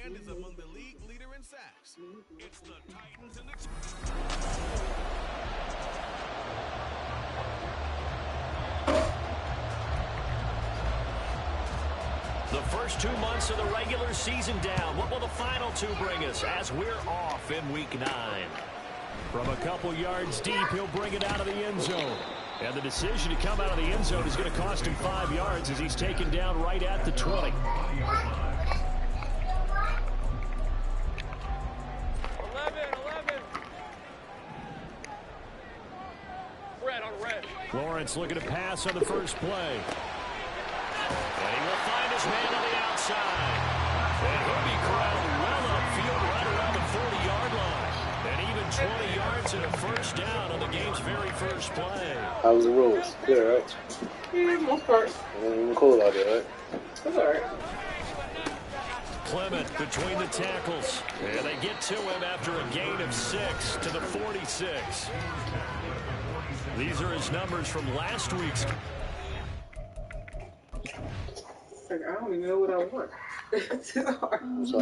and is among the league leader in sacks. It's the Titans and the first 2 months of the regular season down. What will the final two bring us as we're off in Week 9? From a couple yards deep, he'll bring it out of the end zone. And the decision to come out of the end zone is going to cost him 5 yards as he's taken down right at the 20. 11. Red on red. Lawrence looking to pass on the first play. And he will find his man on the outside. And he'll be corralled well upfield right around the 40-yard line. And even 20 yards and a first down on the game's very first play. How was the rules? Good, right? Yeah, most part. It wasn't even cool out there, right? That's all right. Clement between the tackles. And they get to him after a gain of 6 to the 46. These are his numbers from last week's. I don't even know what I want. It's hard. So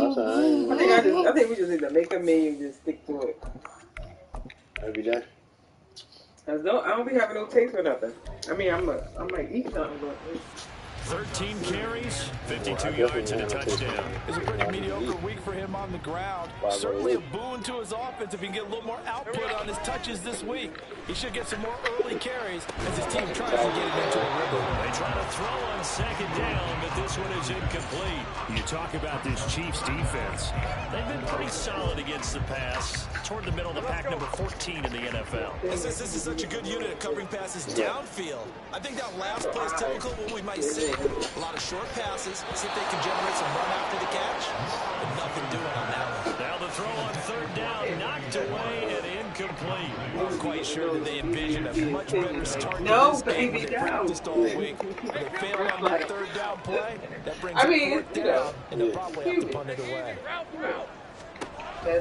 I think we just need to make a menu and just stick to it. every day. I don't be having no taste for nothing. I mean, I might eat something, but 13 carries, 52 yards and a touchdown. It's a pretty mediocre week for him on the ground. Certainly a boon to his offense if he can get a little more output on his touches this week. He should get some more early carries as his team tries to get it into a rhythm. They try to throw on second down, but this one is incomplete. You talk about this Chiefs defense. They've been pretty solid against the pass. Toward the middle of the pack, number 14 in the NFL. And since this is such a good unit at covering passes downfield, I think that last play is typical of what we might see. A lot of short passes, see if they can generate some run after the catch, but nothing doing on that one. Now the throw on third down, knocked away and incomplete. I'm quite sure that they envision a much better start to this game when they practiced all week. If they fail on that third down play, that brings them fourth down, and they'll probably have to punt it away.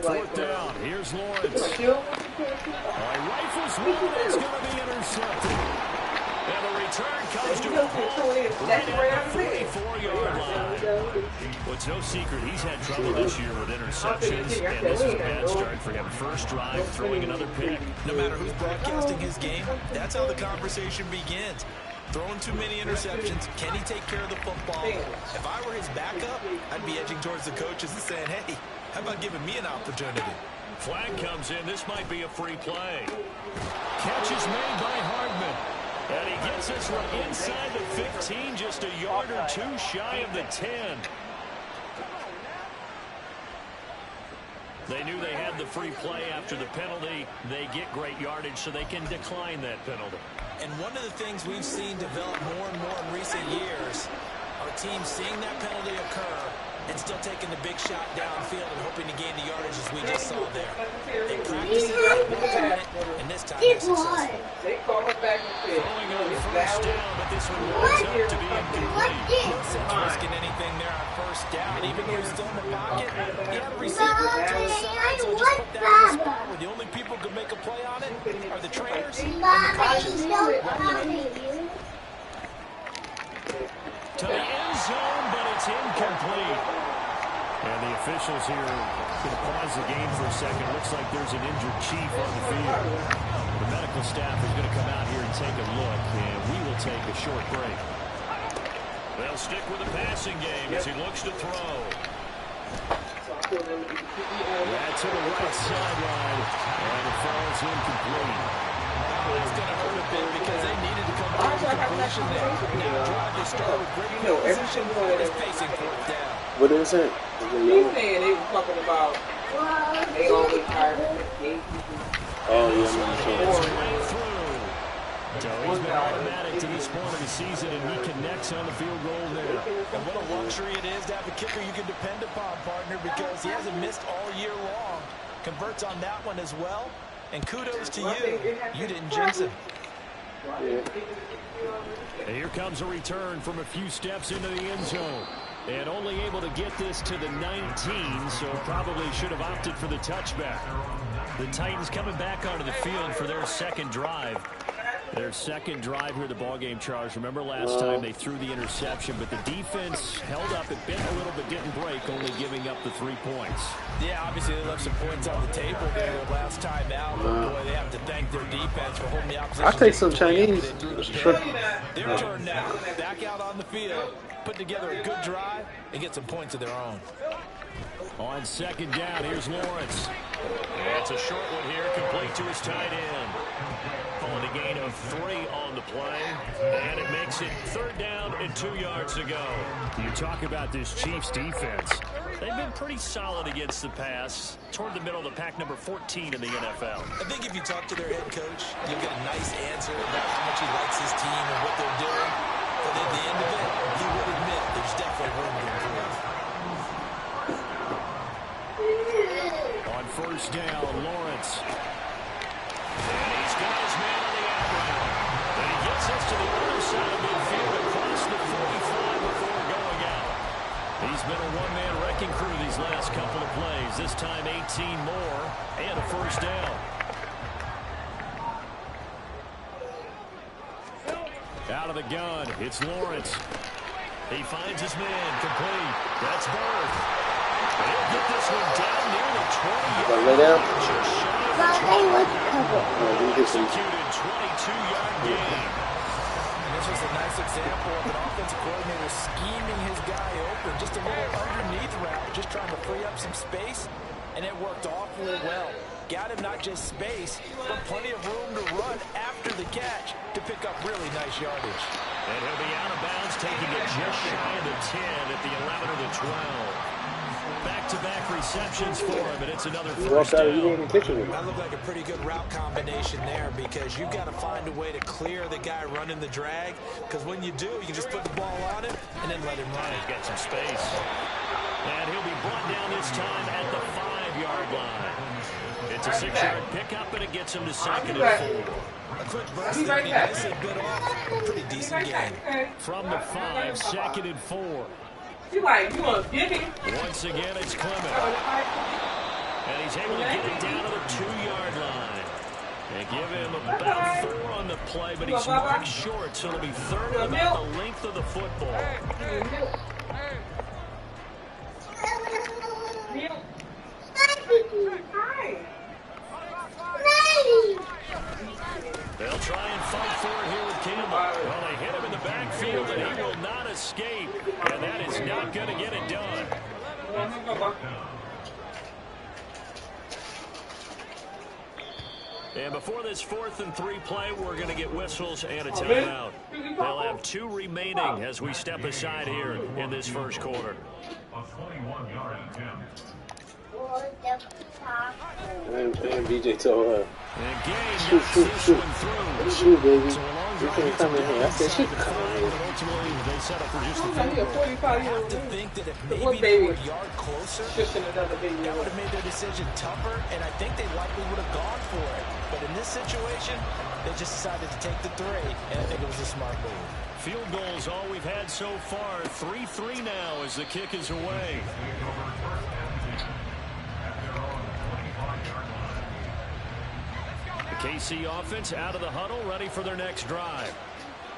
Fourth down, here's Lawrence. Rifles one, it's going to be intercepted. And the return comes to a hole right at the 44-yard line. Well, it's no secret he's had trouble this year with interceptions, and this is a bad start for him. First drive, throwing another pick. No matter who's broadcasting his game, that's how the conversation begins. Throwing too many interceptions, can he take care of the football? If I were his backup, I'd be edging towards the coaches and saying, hey, how about giving me an opportunity? Flag comes in. This might be a free play. Catch is made by Hardman. And he gets us from inside the 15, just a yard or two shy of the 10. They knew they had the free play after the penalty. They get great yardage, so they can decline that penalty. And one of the things we've seen develop more and more in recent years are teams seeing that penalty occur and still taking the big shot downfield and hoping to gain the yardage as we just saw there. They practice it, and this time they're successful. they call it back and say, Throwing on first down, but this one winds up to be incomplete. No sense risking anything there on first down. Even though he's still in the pocket, he had a receiver to his side, so just put that in the spot where the only people who can make a play on it are the trainers and the coaches. To the end zone, but it's incomplete. And the officials here going to pause the game for a second. Looks like there's an injured Chief on the field. The medical staff is going to come out here and take a look, and we will take a short break. They'll stick with the passing game as he looks to throw. That's to the right sideline, and it falls incomplete. That's going to hurt a bit because they needed to come back with completion there. Now drive to start with great field position is facing fourth down. What is it? He's saying they were talking about they always hire the Oh, yeah, So he's been automatic to this point of the season, and he connects on the field goal there. And what a luxury it is to have a kicker you can depend upon, partner, because he hasn't missed all year long. Converts on that one as well. And kudos to you. You didn't jinx him. And here comes a return from a few steps into the end zone. And only able to get this to the 19, so probably should have opted for the touchback. The Titans coming back onto the field for their second drive. Their second drive here, the ballgame, Charles. Remember last time they threw the interception, but the defense held up. It bent a little but didn't break, only giving up the 3 points. Yeah, obviously they left some points on the table there last time out. But boy, they have to thank their defense for holding the opposition. I'll take some Chinese. Their turn now. Back out on the field. Put together a good drive and get some points of their own. On second down, here's Lawrence. That's a short one here, complete to his tight end. Calling a gain of 3 on the play, and it makes it 3rd down and 2 yards to go. You talk about this Chiefs defense. They've been pretty solid against the pass, toward the middle of the pack, number 14 in the NFL. I think if you talk to their head coach, you'll get a nice answer about how much he likes his team and what they're doing. But at the end of it, he would admit there's definitely room to improve. On first down, Lawrence. And he's got his man on the out route. And he gets us to the other side of midfield across the 45 before going out. He's been a one-man wrecking crew these last couple of plays. This time 18 more and a first down. Out of the gun, it's Lawrence. He finds his man, complete. That's Bird. He'll get this one down near the 20-yard line. Executed 22-yard gain. And this was a nice example of an offensive coordinator scheming his guy open. Just a little underneath route, just trying to free up some space, and it worked awfully well. Got him not just space, but plenty of room to run after the catch to pick up really nice yardage. And he'll be out of bounds, taking it just shy of the 10 at the 11 or the 12. Back-to-back receptions for him, and it's another first down. That looked like a pretty good route combination there, because you've got to find a way to clear the guy running the drag, because when you do, you can just put the ball on him and then let him run. He's got some space. And he'll be brought down this time at the 5-yard line. It's a 6-yard pickup, and it gets him to 2nd and 4. A quick burst there, he missed a bit off. A pretty decent gain. From the 5, 2nd and 4. You like, you want to get him? Once again, it's Clement. And he's able to get it down to the 2-yard line. They give him about 4 on the play, but he's marked short, so it'll be 3rd and about the length of the football. They'll try and fight for it here with Campbell. Well, they hit him in the backfield, and he will not escape. And that is not going to get it done. And before this 4th and 3 play, we're going to get whistles and a timeout. They'll have 2 remaining as we step aside here in this first quarter. And BJ told her, shoot, baby. You can come in here. I said, she can come in here. I have to think that if maybe they were a yard closer, that would have made their decision tougher, and I think they likely would have gone for it. But in this situation, they just decided to take the 3, and I think it was a smart move. Field goals all we've had so far. 3-3 now as the kick is away. The KC offense out of the huddle, ready for their next drive.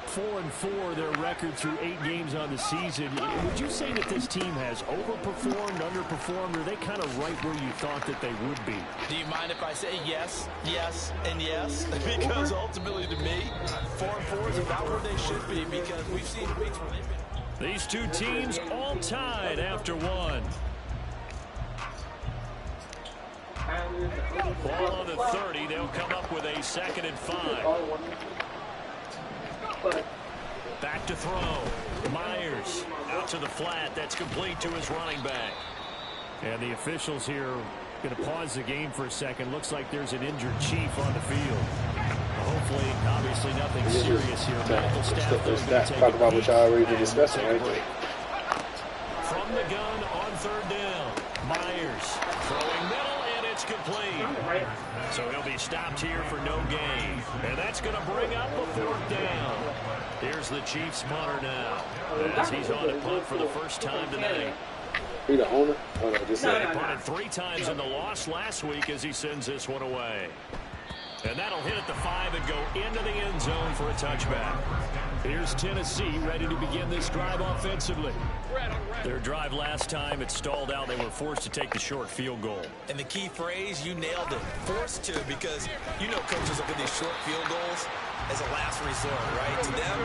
4-4 their record through 8 games on the season. Would you say that this team has overperformed, underperformed, or are they kind of right where you thought that they would be? Do you mind if I say yes, yes, and yes? Because ultimately to me, 4-4 is about where they should be, because we've seen weeks where they've been. These 2 teams all tied after 1. Ball on the 30. They'll come up with a 2nd and 5. Back to throw. Myers out to the flat. That's complete to his running back. And the officials here going to pause the game for a second. Looks like there's an injured chief on the field. Hopefully, obviously nothing serious here. Medical staff talk about what y'all already been discussing, right? From the gun on 3rd down. Myers throwing middle, and it's complete. So he'll be stopped here for no gain. And that's going to bring up a 4th down. Here's the Chiefs punter now, as he's on to punt for the first time tonight. He the owner? Oh, no, just He punted 3 times in the loss last week as he sends this one away. And that'll hit at the 5 and go into the end zone for a touchback. Here's Tennessee ready to begin this drive offensively. Their drive last time, it stalled out. They were forced to take the short field goal. And the key phrase, you nailed it. Forced to, because you know coaches look at these short field goals as a last resort, right? To them,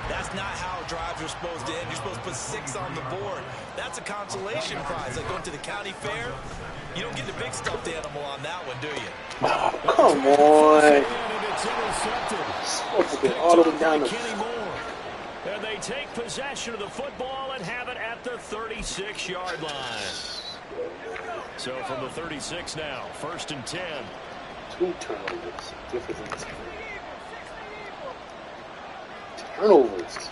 that's not how drives are supposed to end. You're supposed to put 6 on the board. That's a consolation prize. Like going to the county fair, you don't get the big stuffed animal on that one, do you? Oh, come on. Supposed to get all the way down the... And they take possession of the football and have it at the 36-yard line. So from the 36 now, 1st and 10. 2 turnovers. Different than 10. Turnovers.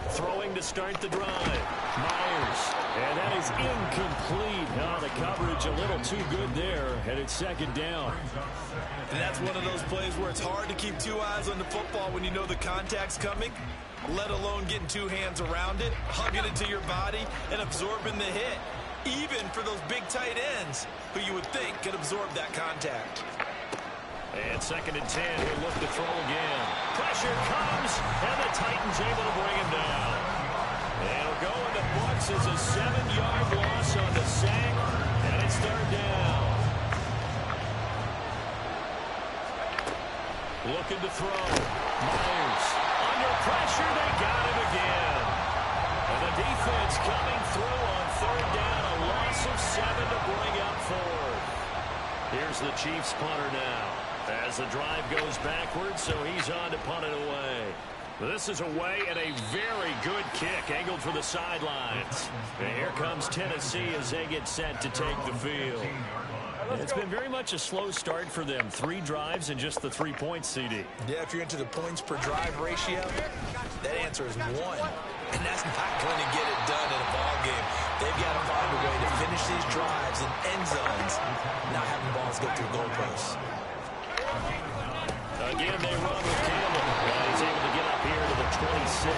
Throwing to start the drive. Myers. And that is incomplete. Oh, the coverage a little too good there. And it's 2nd down. And that's one of those plays where it's hard to keep 2 eyes on the football when you know the contact's coming, let alone getting 2 hands around it, hugging it to your body, and absorbing the hit. Even for those big tight ends who you would think could absorb that contact. And 2nd and 10, he'll look to throw again. Pressure comes, and the Titans able to bring him down. And it'll go in the books as a 7-yard loss on the sack, and it's 3rd down. Looking to throw. Myers. Under pressure, they got him again. And the defense coming through on 3rd down, a loss of 7 to bring up 4th. Here's the Chiefs punter now. As the drive goes backwards, so he's on to punt it away. This is away and a very good kick angled for the sidelines. And here comes Tennessee as they get set to take the field. It's been very much a slow start for them. 3 drives and just the 3 points, CD. Yeah, if you're into the points per drive ratio, that answer is 1. And that's not going to get it done in a ball game. They've got to find a way to finish these drives in end zones, not having balls go through goalposts. Again, they run with Campbell. He's able to get up here to the 26.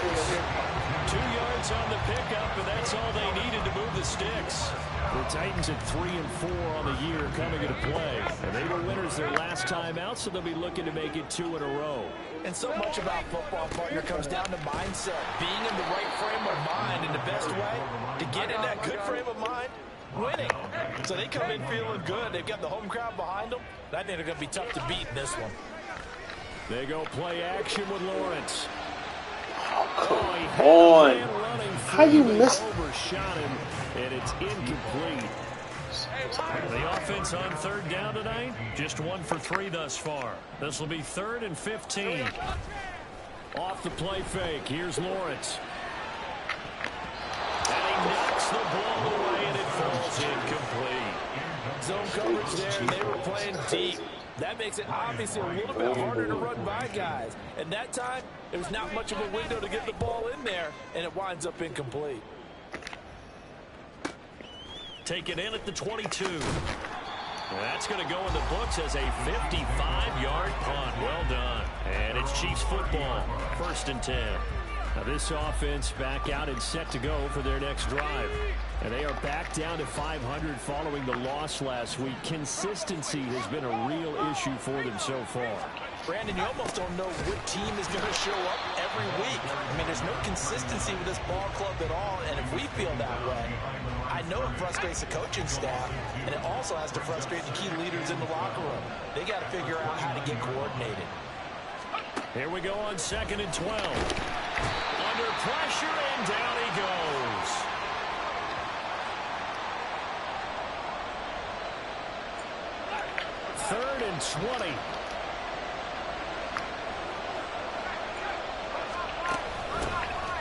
2 yards on the pickup, and that's all they needed to move the sticks. The Titans at 3 and 4 on the year coming into play. And they were winners their last time out, so they'll be looking to make it 2 in a row. And so much about football, partner, comes down to mindset. Being in the right frame of mind, and the best way to get in that good frame of mind, winning. So they come in feeling good. They've got the home crowd behind them. I think they're going to be tough to beat in this one. They go play action with Lawrence. Oh, come on. How you missed? Overshot him, and it's incomplete. The offense on 3rd down tonight, just 1 for 3 thus far. This will be 3rd and 15. Off the play fake, here's Lawrence. And he knocks the ball away, and it falls incomplete. Zone coverage there, they were playing deep. That makes it obviously a little bit harder to run by guys. And that time, there was not much of a window to get the ball in there, and it winds up incomplete. Taken in at the 22. That's going to go in the books as a 55-yard punt. Well done. And it's Chiefs football. 1st and 10. Now this offense back out and set to go for their next drive. And they are back down to 500 following the loss last week. Consistency has been a real issue for them so far. Brandon, you almost don't know what team is going to show up every week. I mean, there's no consistency with this ball club at all, and if we feel that way, I know it frustrates the coaching staff, and it also has to frustrate the key leaders in the locker room. They got to figure out how to get coordinated. Here we go on 2nd and 12. Under pressure, and down he goes. Third and 20.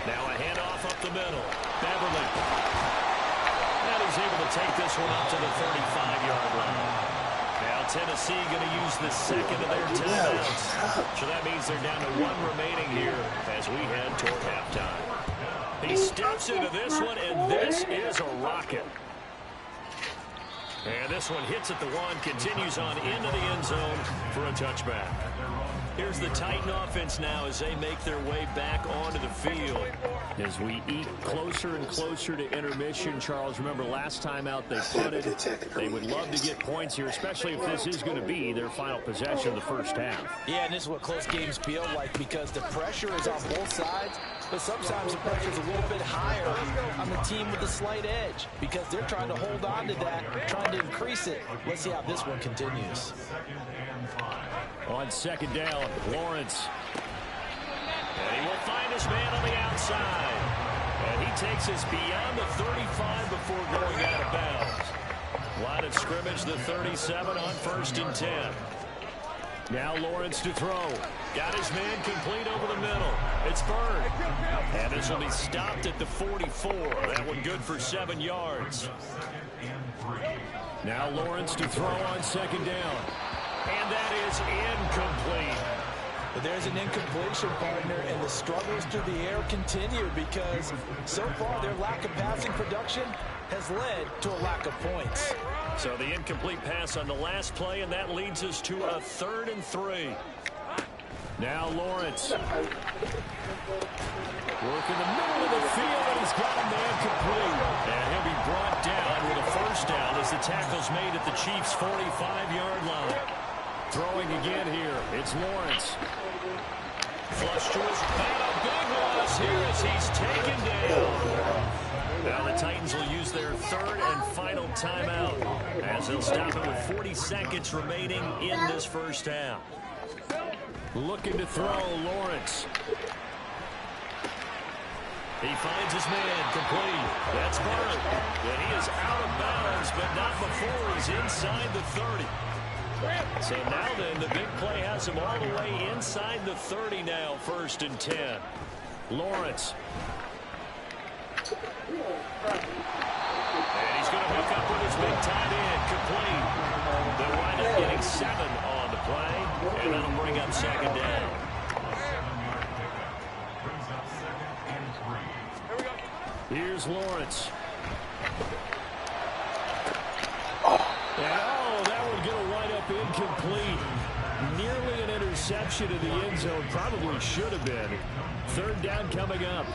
Now a handoff up the middle. Beverly. And he's able to take this one up to the 35-yard line. Now Tennessee going to use the 2nd of their timeouts. So that means they're down to 1 remaining here as we head toward halftime. He steps into this one, and this is a rocket. And this one hits at the 1, continues on into the end zone for a touchback. Here's the Titan offense now as they make their way back onto the field. As we eat closer and closer to intermission, Charles, remember last time out they punted. They would love to get points here, especially if this is going to be their final possession of the first half. Yeah, and this is what close games feel like because the pressure is on both sides, but sometimes the pressure is a little bit higher on the team with the slight edge because they're trying to hold on to that, trying to increase it. Let's see how this one continues. On second down, Lawrence. And he will find his man on the outside. And he takes us beyond the 35 before going out of bounds. Line of scrimmage, the 37 on 1st and 10. Now Lawrence to throw. Got his man complete over the middle. It's Bird. And this will be stopped at the 44. That one good for 7 yards. Now Lawrence to throw on second down. And that is incomplete. But there's an incompletion, partner, and the struggles through the air continue because so far their lack of passing production has led to a lack of points. So the incomplete pass on the last play, and that leads us to a 3rd and 3. Now Lawrence. Work in the middle of the field, and he's got a man complete. And he'll be brought down with a first down as the tackle's made at the Chiefs' 45-yard line. Throwing again here, it's Lawrence. Flush to his back, a big loss here as he's taken down. Now the Titans will use their 3rd and final timeout as they'll stop it with 40 seconds remaining in this first half. Looking to throw, Lawrence. He finds his man complete. That's Bird. And he is out of bounds, but not before he's inside the 30. So now then, the big play has him all the way inside the 30 now, 1st and 10. Lawrence. And he's going to hook up with his big tight end, complete. They'll wind up getting 7 on the play, and that'll bring up second down. Here's Lawrence. And that would get a right up incomplete. Nearly an interception in the end zone. Probably should have been. 3rd down coming up.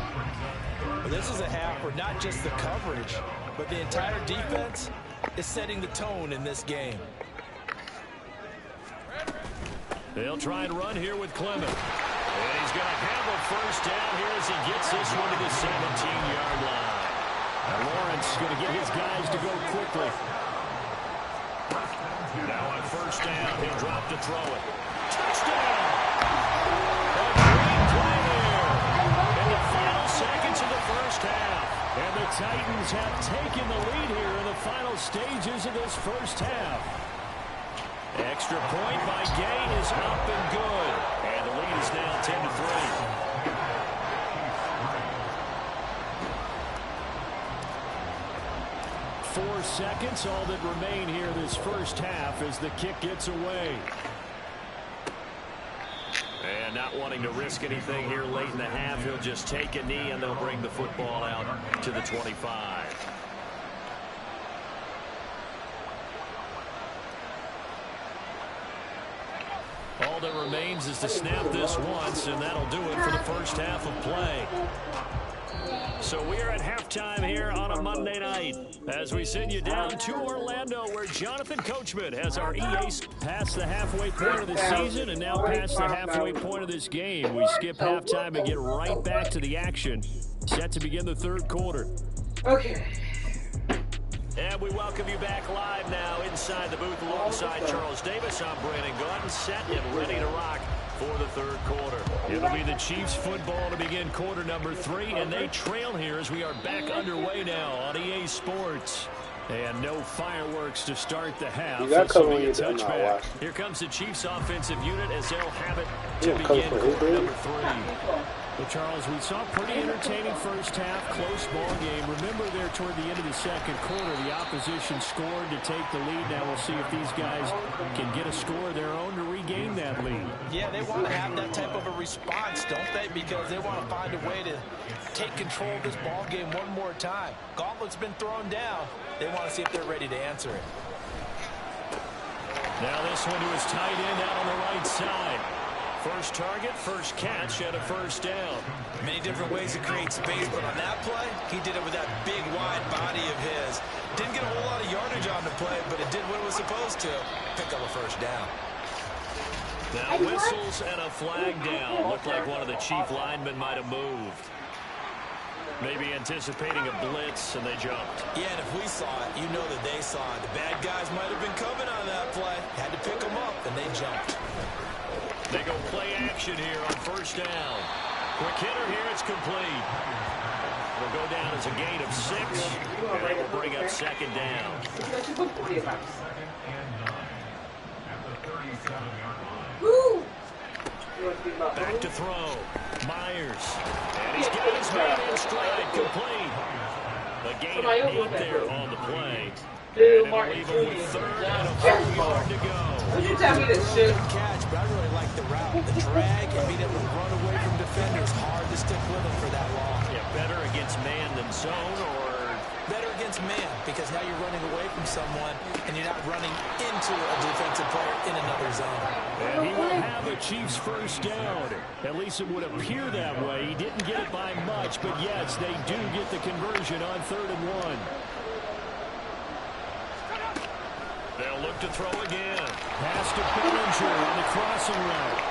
Well, this is a half where not just the coverage, but the entire defense is setting the tone in this game. They'll try and run here with Clement. And he's going to have a first down here as he gets this one to the 17-yard line. And Lawrence is going to get his guys to go quickly. Now on first down, he'll drop to throw it. Touchdown! A great play there in the final seconds of the first half. And the Titans have taken the lead here in the final stages of this first half. Extra point by Gay is up and good. And the lead is now 10-3. 4 seconds, all that remain here this first half as the kick gets away. And not wanting to risk anything here late in the half, he'll just take a knee and they'll bring the football out to the 25. All that remains is to snap this once, and that'll do it for the first half of play. So we're at halftime here on a Monday night as we send you down to Orlando where Jonathan Coachman has our EA past the halfway point of the season and now past the halfway point of this game. We skip halftime and get right back to the action. Set to begin the 3rd quarter. Okay. And we welcome you back live now inside the booth alongside Charles Davis. I'm Brandon Gordon, set and ready to rock for the 3rd quarter. It'll be the Chiefs football to begin quarter number 3, and they trail here as we are back underway now on EA Sports. And no fireworks to start the half. This will be a touchback. Here comes the Chiefs offensive unit as they'll have it to begin quarter number 3. Well, Charles, we saw a pretty entertaining first half, close ball game. Remember there toward the end of the 2nd quarter, the opposition scored to take the lead. Now we'll see if these guys can get a score of their own to regain that lead. Yeah, they want to have that type of a response, don't they? Because they want to find a way to take control of this ball game one more time. Gauntlet's been thrown down. They want to see if they're ready to answer it. Now this one to his tight end out on the right side. First target, first catch, and a first down. Many different ways to create space, but on that play, he did it with that big, wide body of his. Didn't get a whole lot of yardage on the play, but it did what it was supposed to. Pick up a first down. Now whistles and a flag down. Looked like one of the chief linemen might have moved. Maybe anticipating a blitz, and they jumped. Yeah, and if we saw it, you know that they saw it. The bad guys might have been coming on that play. Had to pick them up, and they jumped. They go play action here on first down. Quick hitter here, it's complete. It'll go down as a gain of 6, and it will bring up second down. Back to throw. Myers. And he's got his man in stride, complete. The gain of 8 there on the play. And it'll leave him with 3rd and a 4-yard to go. Would you tell me to shoot? Catch, but I really like the route. The drag and being able to run away from defenders. Hard to stick with him for that long. Yeah, better against man than zone, or better against man, because now you're running away from someone and you're not running into a defensive player in another zone. and he will have the Chiefs first down. At least it would appear that way. He didn't get it by much, but yes, they do get the conversion on 3rd and 1. They'll look to throw again. Pass to Bellinger on the crossing route.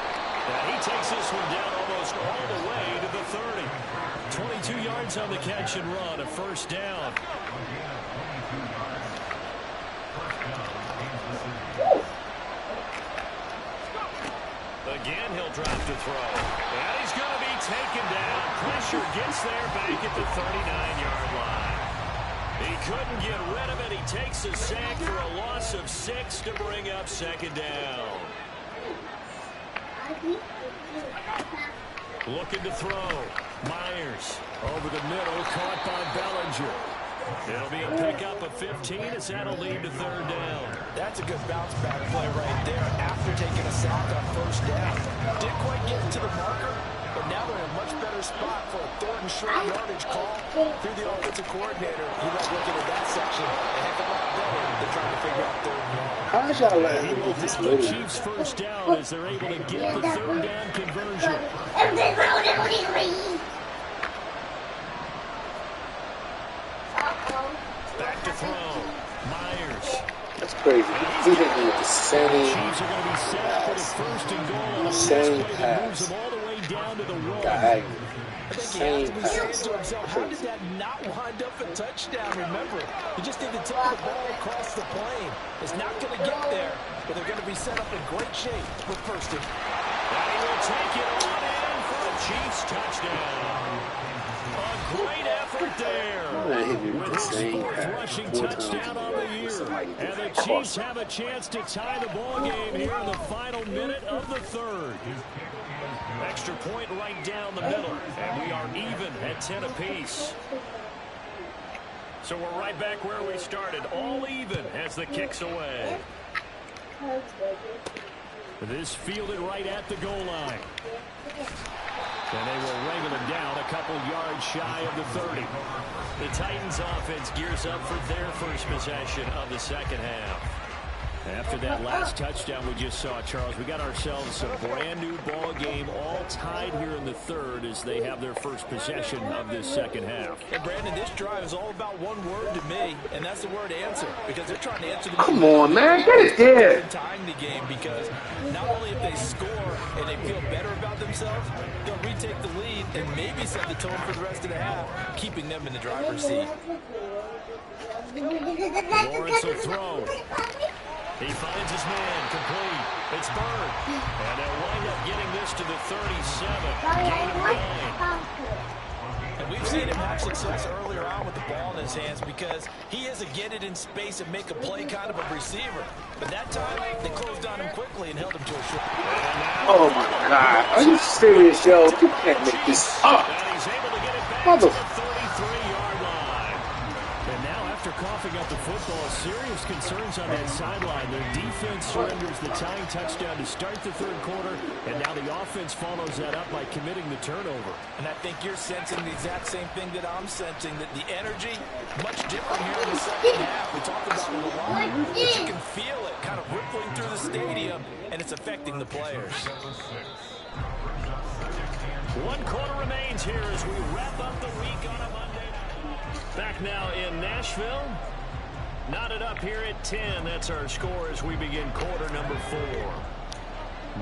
And he takes this one down almost all the way to the 30. 22 yards on the catch and run, a first down. Again, he'll drop to throw. And he's going to be taken down. Pressure gets there back at the 39-yard line. He couldn't get rid of it. He takes a sack for a loss of 6 to bring up second down. Looking to throw. Myers over the middle, caught by Bellinger. It'll be a pickup of 15 as that'll lead to 3rd down. That's a good bounce back play right there after taking a sack on first down. Didn't quite get to the marker, but now they're in a much better spot for a 3rd and short yardage call through the offensive coordinator. He was looking at that section a heck of a lot better than trying to figure out 3rd and long. How y'all letting him get this The move? Chiefs first down as they're able to get the 3rd down conversion. Back to throw. Myers. That's crazy. He didn't need the same Chiefs are going to be set up with a first and goal on a Same pass play that moves pass. them all the way down to the 1. diagonal. I think he Same has to be saying pass. to himself, how did that not wind up a touchdown? Remember, you just need to take the ball across the plane. It's not going to get there, but they're going to be set up in great shape with first and. And he will take it on in for a Chiefs touchdown. A great effort there. With his 4th rushing touchdown on the year. And the Chiefs have a chance to tie the ball game here in the final minute of the 3rd. Extra point right down the middle. And we are even at 10 apiece. So we're right back where we started. All even as the kick's away. This fielded right at the goal line. And they will wrangle him down a couple yards shy of the 30. The Titans offense gears up for their first possession of the second half. After that last touchdown we just saw, Charles, we got ourselves a brand new ball game, all tied here in the 3rd as they have their first possession of this second half. And Brandon, this drive is all about one word to me, and that's the word answer, because they're trying to answer the Come on, man. Get it there. tying the game, because not only if they score and they feel better about themselves, they'll retake the lead and maybe set the tone for the rest of the half, keeping them in the driver's seat. Lawrence will throw. He finds his man, complete. It's Bird. And they'll wind up getting this to the 37. Gain of 9. And we've seen him have success earlier on with the ball in his hands because he is a get it in space and make a play kind of a receiver. But that time, they closed on him quickly and held him to a short. Oh my God. Are you serious, yo? You can't make this up. And he's able to get it back Mother- to the 33-yard line. And now after coughing up the football, serious concerns on that sideline. Their defense surrenders the tying touchdown to start the 3rd quarter, and now the offense follows that up by committing the turnover. And I think you're sensing the exact same thing that I'm sensing, that the energy, much different here in the second half. We talked about it a lot, but you can feel it kind of rippling through the stadium, and it's affecting the players. 1 quarter remains here as we wrap up the week on a Monday night. Back now in Nashville. Knotted up here at 10. That's our score as we begin quarter number 4.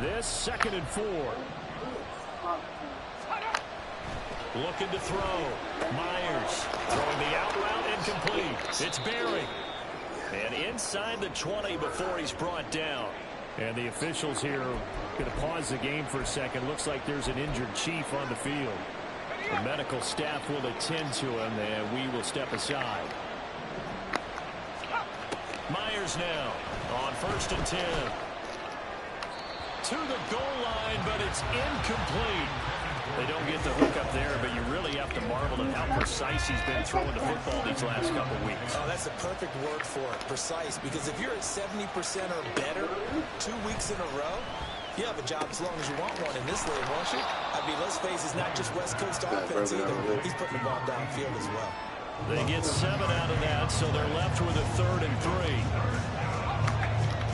This 2nd and 4. Looking to throw. Myers throwing the out route incomplete. It's Berry. And inside the 20 before he's brought down. And the officials here going to pause the game for a second. Looks like there's an injured Chief on the field. The medical staff will attend to him, and we will step aside. Myers now on 1st and 10. To the goal line, but it's incomplete. They don't get the hook up there, but you really have to marvel at how precise he's been throwing the football these last couple weeks. Oh, that's the perfect word for it, precise, because if you're at 70% or better 2 weeks in a row, you have a job as long as you want one in this league, won't you? I mean, let's face it, it's not just West Coast offense either. He's putting the ball downfield as well. They get 7 out of that, so they're left with a 3rd and 3.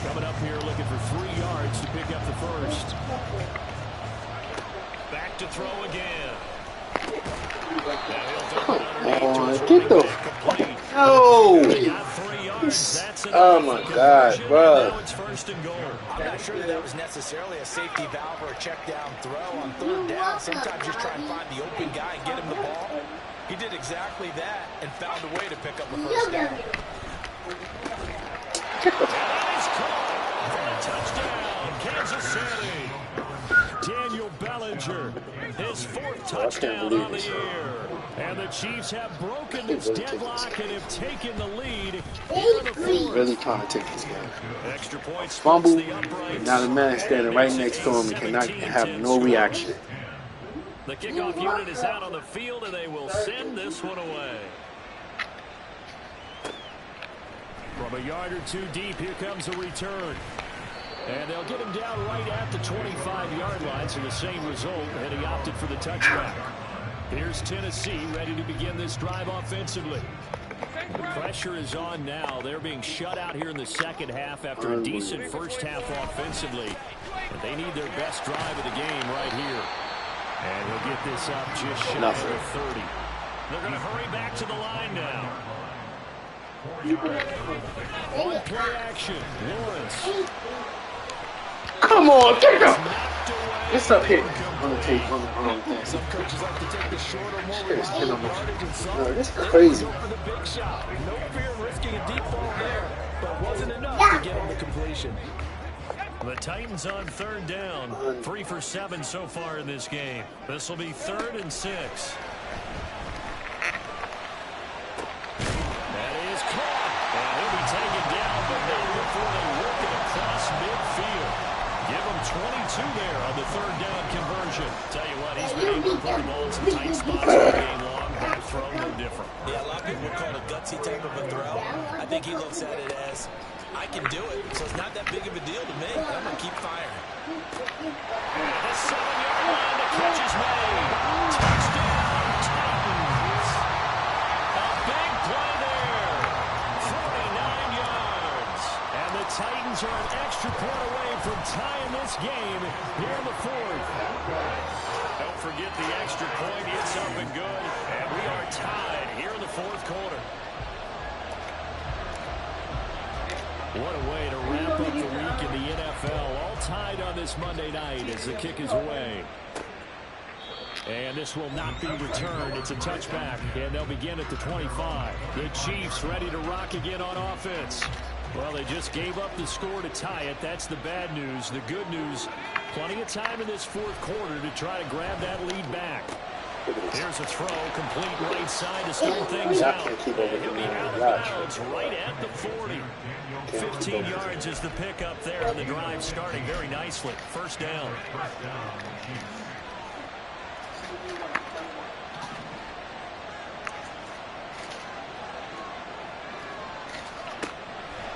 Coming up here looking for 3 yards to pick up the first. Back to throw again. Get the no! Oh my God, bro! Now it's 1st and goal. I'm not sure that was necessarily a safety valve or a check down throw on 3rd down. Sometimes just try and find the open guy and get him the ball. He did exactly that and found a way to pick up the first down. Touchdown, Kansas City. Daniel Bellinger, his 4th touchdown on the year. And the Chiefs have broken this deadlock and have taken the lead. Really trying to take this game. Extra points. Fumble, and now the man standing right next to him and cannot have no reaction. The kickoff unit is out on the field, and they will send this one away. From a yard or 2 deep, here comes a return. And they'll get him down right at the 25-yard line, so the same result, and he opted for the touchback. Here's Tennessee ready to begin this drive offensively. The pressure is on now. They're being shut out here in the second half after a decent first half offensively. But they need their best drive of the game right here. And he'll get this up just shy of 30. They're going to hurry back to the line now. On play action, Lawrence. Come on, get it up! It's up here. On the tape, on the thing. Some coaches like to take the short or more This is yardage and some. no, this is crazy. Go for the big shot. No fear of risking a deep ball there, but wasn't enough to get him the completion. The Titans on 3rd down. 3 for 7 so far in this game. This will be 3rd and 6. That is caught. And he'll be taken down, but not before they work it across midfield. Give him 22 there on the 3rd down conversion. Tell you what, he's been able to put the ball in some tight spots all game long. That throw no different. Yeah, a lot of people would call it a gutsy type of a throw. I think he looks at it as, I can do it, so it's not that big of a deal to me. I'm going to keep firing. The 7-yard line, the catch is made. Touchdown, Titans. A big play there. 49 yards. And the Titans are an extra point away from tying this game here in the 4th. Don't forget the extra point. It's up and good. And we are tied here in the 4th quarter. What a way to wrap up the week in the NFL. All tied on this Monday night as the kick is away. And this will not be returned. It's a touchback, and they'll begin at the 25. The Chiefs ready to rock again on offense. Well, they just gave up the score to tie it. That's the bad news. The good news, plenty of time in this 4th quarter to try to grab that lead back. Here's a throw, complete right side to start things out. He'll be out of bounds right at the 40. 15 yards is the pickup there, and the drive starting very nicely. 1st down.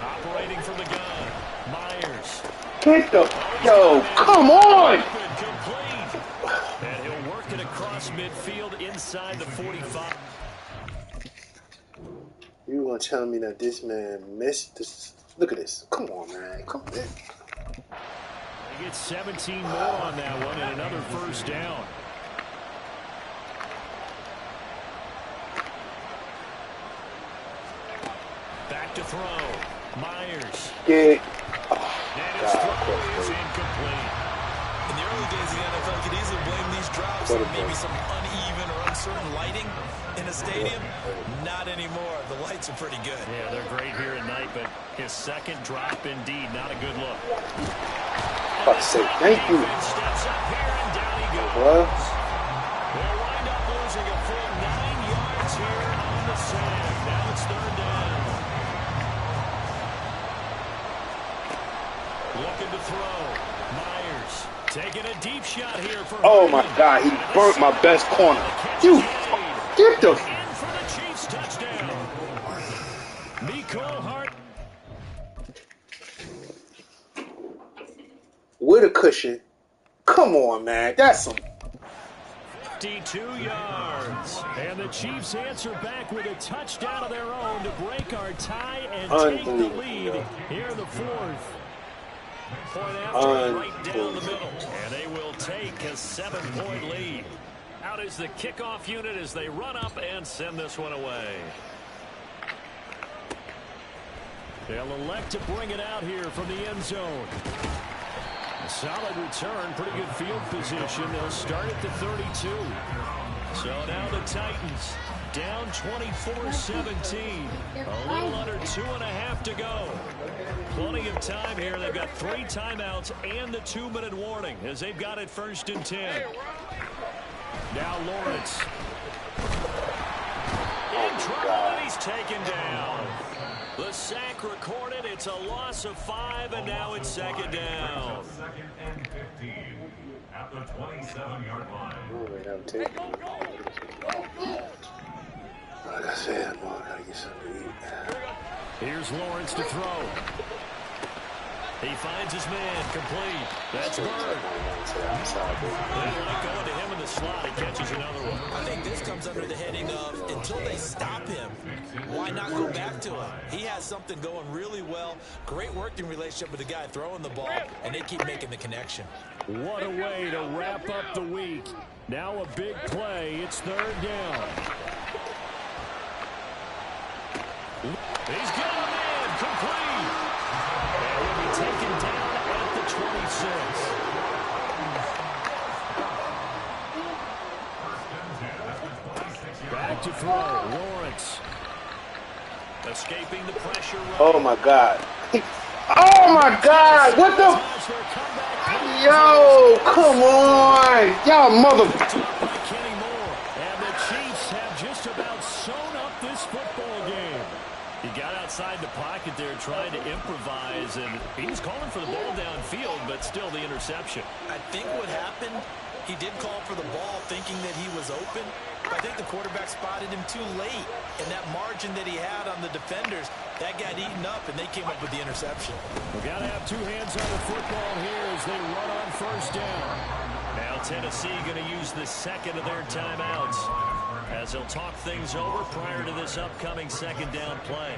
Operating from the gun, Myers. Get the yo, come on! Complete. And he'll work it across midfield inside the 45. You gonna tell me that this man missed this? Look at this. Come on, man. Come on. He gets 17 more on that one and another first down. Back to throw. Myers. Yeah. And his throw is incomplete. In the early days of the NFL, you could easily blame these drops on maybe some uneven or uncertain lighting in a stadium. Not anymore. The lights are pretty good. Yeah, they're great here at night, but his second drop, indeed, not a good look. I say thank you. Steps up here and down he goes. What? They'll wind up losing a full 9 yards here on the sand. Now it's third down. Looking to throw. Myers taking a deep shot here for Oh my God, he burnt my best corner. You get the in for the Chiefs touchdown. Miko Hart. with a cushion. Come on, man. That's some 52 yards. And the Chiefs answer back with a touchdown of their own to break our tie and take the lead here in the fourth. Point after right down the middle. And they will take a 7-point lead. Out is the kickoff unit as they run up and send this one away. They'll elect to bring it out here from the end zone. A solid return, pretty good field position. They'll start at the 32. So now the Titans down 24-17. A little under 2.5 to go. Plenty of time here. They've got 3 timeouts and the 2-minute warning as they've got it 1st and 10. Now Lawrence. In trouble and he's taken down. The sack recorded. It's a loss of 5, and now it's 2nd down. 2nd and 15 at the 27-yard line. Like I said, I gotta get something to eat. Here's Lawrence to throw. He finds his man complete. That's Bird. They like going to him in the slot. He catches another one. I think this comes under the heading of until they stop him, why not go back to him? He has something going really well. Great working relationship with the guy throwing the ball, and they keep making the connection. What a way to wrap up the week. Now a big play. It's 3rd down. He's got a man complete. And will be taken down at the 26. Back to throw. Lawrence. Escaping the pressure. Oh my God. Oh my God. What the? Yo, come on. Y'all mother. And the Chiefs have just about sewn up this football game. He got outside the pocket there trying to improvise, and he was calling for the ball downfield, but still the interception. I think what happened, he did call for the ball thinking that he was open, but I think the quarterback spotted him too late, and that margin that he had on the defenders, that got eaten up, and they came up with the interception. We've got to have 2 hands on the football here as they run on 1st down. Now Tennessee going to use the 2nd of their timeouts as they'll talk things over prior to this upcoming 2nd down play.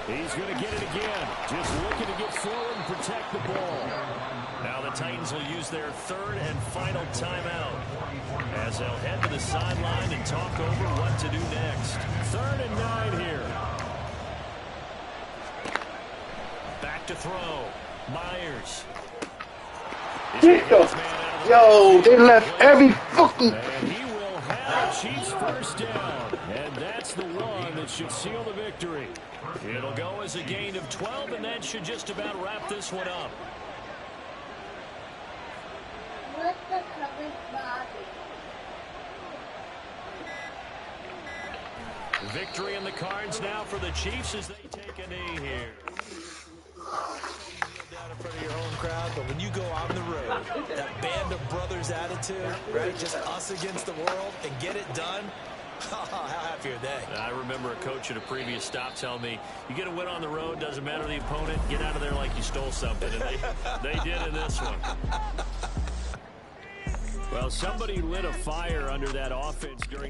He's going to get it again. Just looking to get forward and protect the ball. Now the Titans will use their 3rd and final timeout as they'll head to the sideline and talk over what to do next. 3rd and 9 here. Back to throw. Myers. Yo, they left every fucking... And he will have Chiefs 1st down. And that's the one that should seal the victory. It'll go as a gain of 12, and that should just about wrap this one up. What's the covered body? Victory in the cards now for the Chiefs as they take a knee here. Down in front of your home crowd, but when you go on the road, that band of brothers attitude, right? Just us against the world and get it done. How happy are they? I remember a coach at a previous stop telling me, you get a win on the road, doesn't matter the opponent, get out of there like you stole something. And they did in this one. Well, somebody lit a fire under that offense during the